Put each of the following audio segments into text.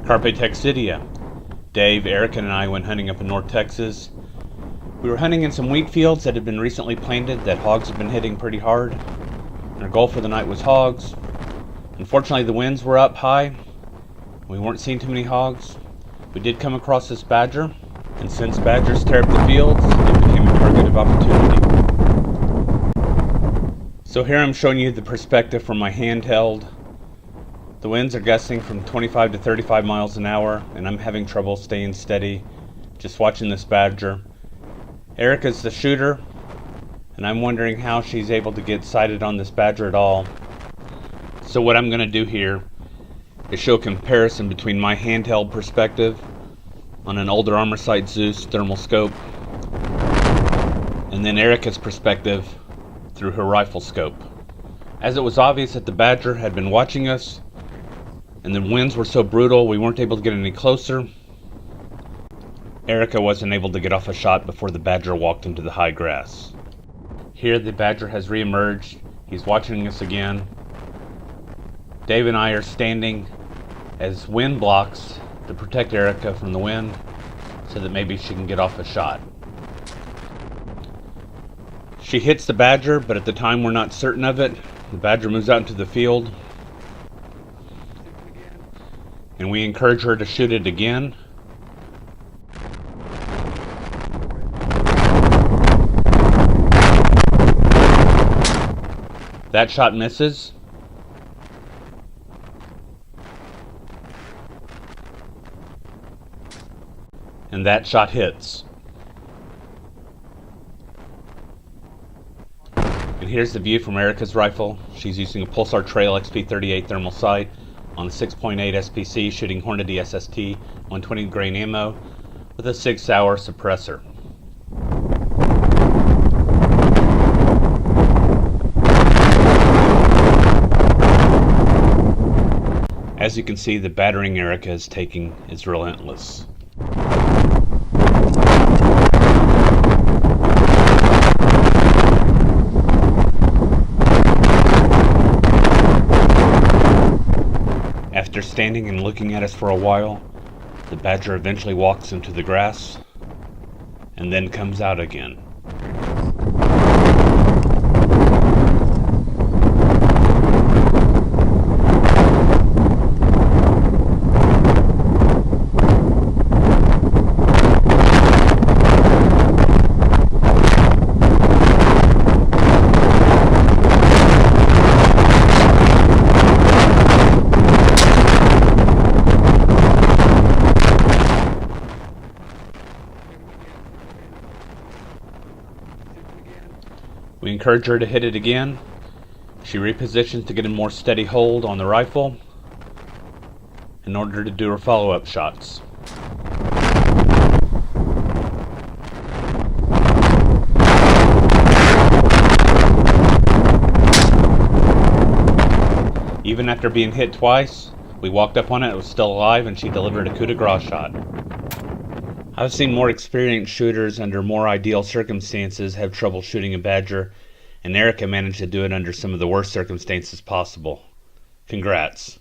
Carpe Texidia. Dave, Eric, and I went hunting up in North Texas. We were hunting in some wheat fields that had been recently planted that hogs had been hitting pretty hard. And our goal for the night was hogs. Unfortunately, the winds were up high. We weren't seeing too many hogs. We did come across this badger, and since badgers tear up the fields, it became a target of opportunity. So here I'm showing you the perspective from my handheld. The winds are gusting from 25 to 35 miles an hour, and I'm having trouble staying steady just watching this badger. Erica's the shooter, and I'm wondering how she's able to get sighted on this badger at all. So what I'm going to do here is show a comparison between my handheld perspective on an older Armor Sight Zeus thermal scope and then Erica's perspective through her rifle scope. As it was obvious that the badger had been watching us, and the winds were so brutal we weren't able to get any closer, Erica wasn't able to get off a shot before the badger walked into the high grass. Here the badger has re-emerged. He's watching us again. Dave and I are standing as wind blocks to protect Erica from the wind so that maybe she can get off a shot. She hits the badger, but at the time we're not certain of it. The badger moves out into the field, and we encourage her to shoot it again. That shot misses. And that shot hits. And here's the view from Erica's rifle. She's using a Pulsar Trail XP38 thermal sight on a 6.8 SPC shooting Hornady SST 120 grain ammo with a 6-hour suppressor. As you can see, the battering Erica is taking is relentless. After standing and looking at us for a while, the badger eventually walks into the grass and then comes out again. We encourage her to hit it again. She repositions to get a more steady hold on the rifle in order to do her follow-up shots. Even after being hit twice, we walked up on it, it was still alive, and she delivered a coup de grace shot. I've seen more experienced shooters under more ideal circumstances have trouble shooting a badger, and Erica managed to do it under some of the worst circumstances possible. Congrats.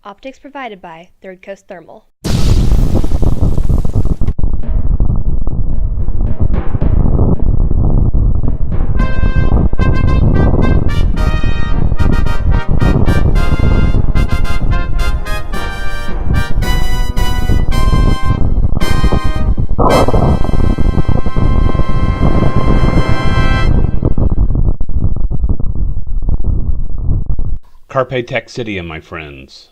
Optics provided by Third Coast Thermal. Carpe Texidia, my friends.